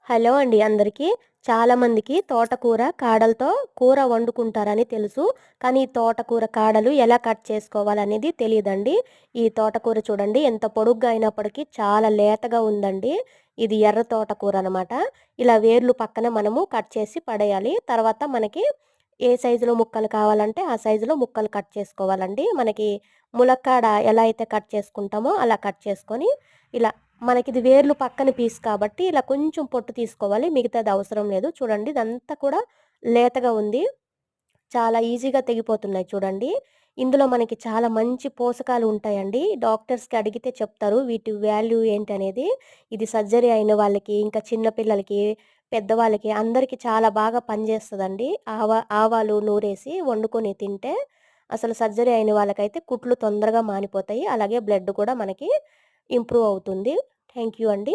Hello అండి అందరికీ. చాలామందికి తోటకూర కాడలతో కూర వండుకుంటారని తెలుసు. కానీ ఈ తోటకూర కాడలు ఎలా కట్ చేసుకోవాలనేది తెలీదండి. ఈ తోటకూర చూడండి ఎంత పొడుగ్గా అయినప్పటికీ చాలా లేతగా ఉందండి. ఇది ఎర్ర తోటకూర అనమాట. ఇలా వేర్లు పక్కన మనము కట్ చేసి పడేయాలి. తర్వాత మనకి ఏ సైజులో ముక్కలు కావాలంటే ఆ సైజులో ముక్కలు కట్ చేసుకోవాలండి. మనకి ములక్కాడ ఎలా అయితే కట్ చేసుకుంటామో అలా కట్ చేసుకొని ఇలా మనకిది వేర్లు పక్కన పీస్ కాబట్టి ఇలా కొంచెం పొట్టు తీసుకోవాలి. మిగతాది అవసరం లేదు. చూడండి ఇదంతా కూడా లేతగా ఉంది. చాలా ఈజీగా తెగిపోతున్నాయి చూడండి. ఇందులో మనకి చాలా మంచి పోషకాలు ఉంటాయండి. డాక్టర్స్‌కి అడిగితే చెప్తారు వీటి వాల్యూ ఏంటనేది. ఇది సర్జరీ అయిన వాళ్ళకి, ఇంకా చిన్న పిల్లలకి, పెద్దవాళ్ళకి అందరికి చాలా బాగా పనిచేస్తదండి. ఆవాలు నూరేసి వండుకొని తింటే అసలు సర్జరీ అయిన వాళ్ళకైతే కుట్లు తొందరగా మానిపోతాయి. అలాగే బ్లడ్ కూడా మనకి ఇంప్రూవ్ అవుతుంది. థాంక్ యూ అండి.